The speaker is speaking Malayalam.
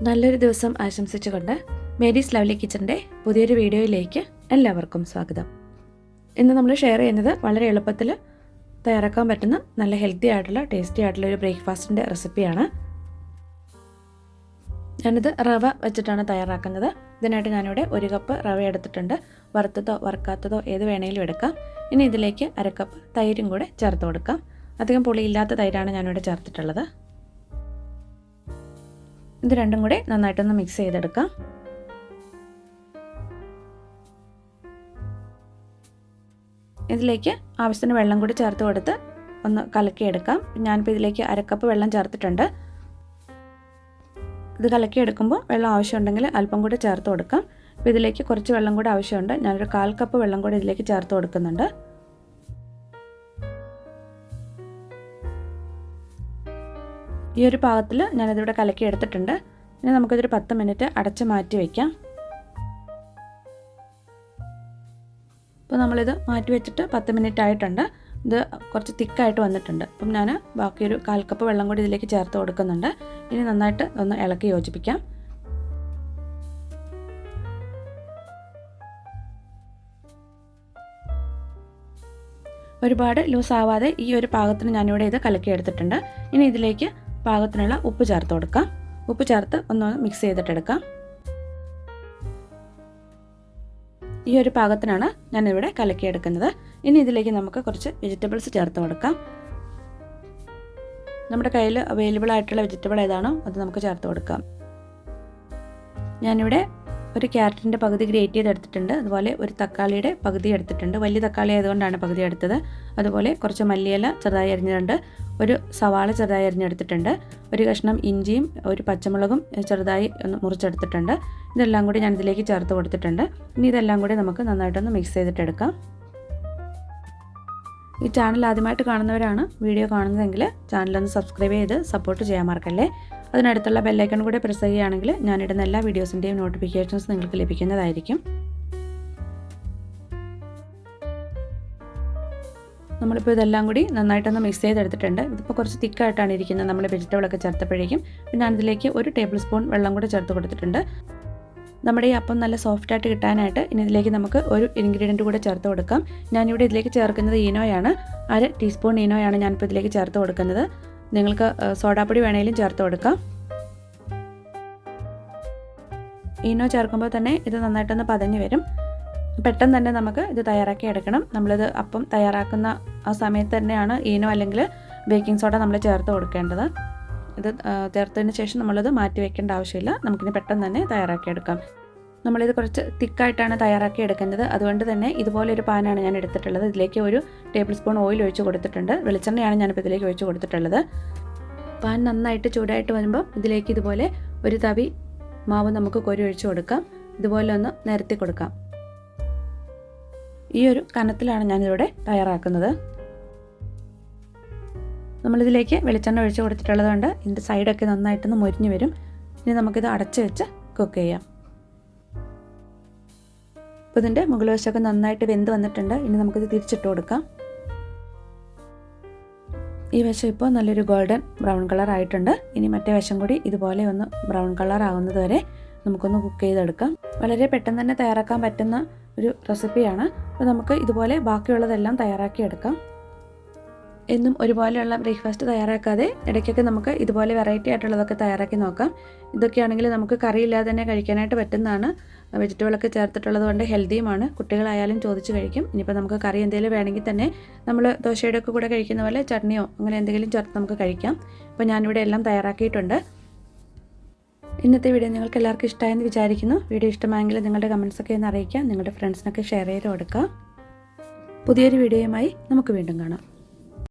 നല്ലൊരു ദിവസം ആശംസിച്ചുകൊണ്ട് മേരീസ് ലവ്ലി കിച്ചൻ്റെ പുതിയൊരു വീഡിയോയിലേക്ക് എല്ലാവർക്കും സ്വാഗതം. ഇന്ന് നമ്മൾ ഷെയർ ചെയ്യുന്നത് വളരെ എളുപ്പത്തിൽ തയ്യാറാക്കാൻ പറ്റുന്ന നല്ല ഹെൽത്തി ആയിട്ടുള്ള ടേസ്റ്റി ആയിട്ടുള്ള ഒരു ബ്രേക്ക്ഫാസ്റ്റിൻ്റെ റെസിപ്പിയാണ്. ഞാനിത് റവ വെച്ചിട്ടാണ് തയ്യാറാക്കുന്നത്. ഇതിനായിട്ട് ഞാനിവിടെ 1 കപ്പ് റവ എടുത്തിട്ടുണ്ട്. വറുത്തതോ വറുക്കാത്തതോ ഏത് വേണമെങ്കിലും എടുക്കാം. ഇനി ഇതിലേക്ക് 1/2 കപ്പ് തൈരും കൂടെ ചേർത്ത് കൊടുക്കാം. അധികം പുളിയില്ലാത്ത തൈരാണ് ഞാനിവിടെ ചേർത്തിട്ടുള്ളത്. ഇത് രണ്ടും കൂടെ നന്നായിട്ടൊന്ന് മിക്സ് ചെയ്തെടുക്കാം. ഇതിലേക്ക് ആവശ്യത്തിന് വെള്ളം കൂടി ചേർത്ത് കൊടുത്ത് ഒന്ന് കലക്കിയെടുക്കാം. ഞാനിപ്പോൾ ഇതിലേക്ക് 1/2 കപ്പ് വെള്ളം ചേർത്തിട്ടുണ്ട്. ഇത് കലക്കിയെടുക്കുമ്പോൾ വെള്ളം ആവശ്യമുണ്ടെങ്കിൽ അല്പം കൂടി ചേർത്ത് കൊടുക്കാം. അപ്പോൾ ഇതിലേക്ക് കുറച്ച് വെള്ളം കൂടി ആവശ്യമുണ്ട്. ഞാനൊരു 1/4 കപ്പ് വെള്ളം കൂടി ഇതിലേക്ക് ചേർത്ത് കൊടുക്കുന്നുണ്ട്. ഈ ഒരു പാകത്തിൽ ഞാനിതിവിടെ കലക്കി എടുത്തിട്ടുണ്ട്. ഇനി നമുക്കിതൊരു 10 മിനിറ്റ് അടച്ച് മാറ്റി വയ്ക്കാം. അപ്പോൾ നമ്മളിത് മാറ്റി വെച്ചിട്ട് 10 മിനിറ്റ് ആയിട്ടുണ്ട്. ഇത് കുറച്ച് തിക്കായിട്ട് വന്നിട്ടുണ്ട്. അപ്പം ഞാൻ ബാക്കിയൊരു 1/4 കപ്പ് വെള്ളം കൂടി ഇതിലേക്ക് ചേർത്ത് കൊടുക്കുന്നുണ്ട്. ഇനി നന്നായിട്ട് ഒന്ന് ഇളക്കി യോജിപ്പിക്കാം. ഒരുപാട് ലൂസ് ആവാതെ ഈ ഒരു പാകത്തിന് ഞാനിവിടെ ഇത് കലക്കി എടുത്തിട്ടുണ്ട്. ഇനി ഇതിലേക്ക് പാകത്തിനുള്ള ഉപ്പ് ചേർത്ത് കൊടുക്കാം. ഉപ്പ് ചേർത്ത് ഒന്ന് മിക്സ് ചെയ്തിട്ടെടുക്കാം. ഈ ഒരു പാകത്തിനാണ് ഞാനിവിടെ കലക്കിയെടുക്കുന്നത്. ഇനി ഇതിലേക്ക് നമുക്ക് കുറച്ച് വെജിറ്റബിൾസ് ചേർത്ത് കൊടുക്കാം. നമ്മുടെ കയ്യിൽ അവൈലബിൾ ആയിട്ടുള്ള വെജിറ്റബിൾ ഏതാണോ അത് നമുക്ക് ചേർത്ത് കൊടുക്കാം. ഞാനിവിടെ ഒരു ക്യാരറ്റിൻ്റെ പകുതി ഗ്രേറ്റ് ചെയ്തെടുത്തിട്ടുണ്ട്. അതുപോലെ ഒരു തക്കാളിയുടെ പകുതി എടുത്തിട്ടുണ്ട്. വലിയ തക്കാളി ആയതുകൊണ്ടാണ് പകുതി എടുത്തത്. അതുപോലെ കുറച്ച് മല്ലിയില ചെറുതായി അരിഞ്ഞിട്ടുണ്ട്. ഒരു സവാള ചെറുതായി അരിഞ്ഞെടുത്തിട്ടുണ്ട്. ഒരു കഷ്ണം ഇഞ്ചിയും ഒരു പച്ചമുളകും ചെറുതായി ഒന്ന് മുറിച്ചെടുത്തിട്ടുണ്ട്. ഇതെല്ലാം കൂടി ഞാൻ ഇതിലേക്ക് ചേർത്ത് കൊടുത്തിട്ടുണ്ട്. ഇനി ഇതെല്ലാം കൂടി നമുക്ക് നന്നായിട്ടൊന്ന് മിക്സ് ചെയ്തിട്ടെടുക്കാം. ഈ ചാനൽ ആദ്യമായിട്ട് കാണുന്നവരാണ് വീഡിയോ കാണുന്നതെങ്കിൽ ചാനലൊന്ന് സബ്സ്ക്രൈബ് ചെയ്ത് സപ്പോർട്ട് ചെയ്യാൻ മറക്കല്ലേ. അതിനടുത്തുള്ള ബെല്ലൈക്കൺ കൂടെ പ്രസ് ചെയ്യുകയാണെങ്കിൽ ഞാനിടുന്ന എല്ലാ വീഡിയോസിൻ്റെയും നോട്ടിഫിക്കേഷൻസ് നിങ്ങൾക്ക് ലഭിക്കുന്നതായിരിക്കും. നമ്മളിപ്പോൾ ഇതെല്ലാം കൂടി നന്നായിട്ടൊന്ന് മിക്സ് ചെയ്തെടുത്തിട്ടുണ്ട്. ഇതിപ്പോൾ കുറച്ച് തിക്കായിട്ടാണ് ഇരിക്കുന്നത് നമ്മൾ വെജിറ്റബിളൊക്കെ ചേർത്തപ്പോഴേക്കും. പിന്നെ ഞാനിതിലേക്ക് 1 ടേബിൾ സ്പൂൺ വെള്ളം കൂടെ ചേർത്ത് കൊടുത്തിട്ടുണ്ട്. നമ്മുടെ ഈ അപ്പം നല്ല സോഫ്റ്റായിട്ട് കിട്ടാനായിട്ട് ഇനി ഇതിലേക്ക് നമുക്ക് ഒരു ഇൻഗ്രീഡിയൻറ്റ് കൂടെ ചേർത്ത് കൊടുക്കാം. ഞാനിവിടെ ഇതിലേക്ക് ചേർക്കുന്നത് ഈനോയാണ്. 1/2 ടീസ്പൂൺ ഈനോയാണ് ഞാനിപ്പോൾ ഇതിലേക്ക് ചേർത്ത് കൊടുക്കുന്നത്. നിങ്ങൾക്ക് സോഡാപ്പൊടി വേണമെങ്കിലും ചേർത്ത് കൊടുക്കാം. ഈനോ ചേർക്കുമ്പോൾ തന്നെ ഇത് നന്നായിട്ടൊന്ന് പതഞ്ഞ് വരും. പെട്ടെന്ന് തന്നെ നമുക്ക് ഇത് തയ്യാറാക്കി എടുക്കണം. നമ്മളിത് അപ്പം തയ്യാറാക്കുന്ന ആ സമയത്ത് തന്നെയാണ് ഈനോ അല്ലെങ്കിൽ ബേക്കിംഗ് സോഡ നമ്മൾ ചേർത്ത് കൊടുക്കേണ്ടത്. ഇത് ചേർത്തതിന് ശേഷം നമ്മളിത് മാറ്റി വെക്കേണ്ട ആവശ്യമില്ല. നമുക്കിനി പെട്ടെന്ന് തന്നെ തയ്യാറാക്കിയെടുക്കാം. നമ്മളിത് കുറച്ച് തിക്കായിട്ടാണ് തയ്യാറാക്കി എടുക്കുന്നത്. അതുകൊണ്ട് തന്നെ ഇതുപോലെ ഒരു പാനാണ് ഞാൻ എടുത്തിട്ടുള്ളത്. ഇതിലേക്ക് 1 ടേബിൾ സ്പൂൺ ഓയിൽ ഒഴിച്ച് കൊടുത്തിട്ടുണ്ട്. വെളിച്ചെണ്ണയാണ് ഞാനിപ്പോൾ ഇതിലേക്ക് ഒഴിച്ച് കൊടുത്തിട്ടുള്ളത്. പാൻ നന്നായിട്ട് ചൂടായിട്ട് വരുമ്പോൾ ഇതിലേക്ക് ഇതുപോലെ ഒരു തവി മാവ് നമുക്ക് കോരി ഒഴിച്ച് കൊടുക്കാം. ഇതുപോലെ ഒന്ന് നിരത്തി കൊടുക്കാം. ഈ ഒരു കനത്തിലാണ് ഞാനിവിടെ തയ്യാറാക്കുന്നത്. നമ്മളിതിലേക്ക് വെളിച്ചെണ്ണ ഒഴിച്ച് കൊടുത്തിട്ടുള്ളത് കൊണ്ട് ഇതിൻ്റെ സൈഡൊക്കെ നന്നായിട്ടൊന്ന് മൊരിഞ്ഞ് വരും. ഇനി നമുക്കിത് അടച്ച് വെച്ച് കുക്ക് ചെയ്യാം. അപ്പോൾ ഇതിൻ്റെ മുകൾ വശമൊക്കെ നന്നായിട്ട് വെന്ത് വന്നിട്ടുണ്ട്. ഇനി നമുക്കിത് തിരിച്ചിട്ട് കൊടുക്കാം. ഈ വശം ഇപ്പോൾ നല്ലൊരു ഗോൾഡൻ ബ്രൗൺ കളർ ആയിട്ടുണ്ട്. ഇനി മറ്റേ വശം കൂടി ഇതുപോലെ ഒന്ന് ബ്രൗൺ കളർ ആകുന്നത് വരെ നമുക്കൊന്ന് കുക്ക് ചെയ്തെടുക്കാം. വളരെ പെട്ടെന്ന് തന്നെ തയ്യാറാക്കാൻ പറ്റുന്ന ഒരു റെസിപ്പിയാണ്. അപ്പോൾ നമുക്ക് ഇതുപോലെ ബാക്കിയുള്ളതെല്ലാം തയ്യാറാക്കിയെടുക്കാം. എന്നും ഒരുപോലെയുള്ള ബ്രേക്ക്ഫാസ്റ്റ് തയ്യാറാക്കാതെ ഇടയ്ക്കൊക്കെ നമുക്ക് ഇതുപോലെ വെറൈറ്റി ആയിട്ടുള്ളതൊക്കെ തയ്യാറാക്കി നോക്കാം. ഇതൊക്കെയാണെങ്കിൽ നമുക്ക് കറിയില്ലാതെ തന്നെ കഴിക്കാനായിട്ട് പറ്റുന്നതാണ്. വെജിറ്റബിളൊക്കെ ചേർത്തിട്ടുള്ളത് കൊണ്ട് ഹെൽത്തിയുമാണ്. കുട്ടികളായാലും ചോദിച്ച് കഴിക്കും. ഇനിയിപ്പോൾ നമുക്ക് കറി എന്തെങ്കിലും വേണമെങ്കിൽ തന്നെ നമ്മൾ ദോശയുടെ ഒക്കെ കൂടെ കഴിക്കുന്ന പോലെ ചട്നിയോ അങ്ങനെ എന്തെങ്കിലും ചേർത്ത് നമുക്ക് കഴിക്കാം. അപ്പോൾ ഞാനിവിടെ എല്ലാം തയ്യാറാക്കിയിട്ടുണ്ട്. ഇന്നത്തെ വീഡിയോ നിങ്ങൾക്ക് എല്ലാവർക്കും ഇഷ്ടമായെന്ന് വിചാരിക്കുന്നു. വീഡിയോ ഇഷ്ടമായെങ്കിൽ നിങ്ങളുടെ കമൻസൊക്കെ ഒന്ന് അറിയിക്കാം. നിങ്ങളുടെ ഫ്രണ്ട്സിനൊക്കെ ഷെയർ ചെയ്ത് കൊടുക്കുക. പുതിയൊരു വീഡിയോയുമായി നമുക്ക് വീണ്ടും കാണാം.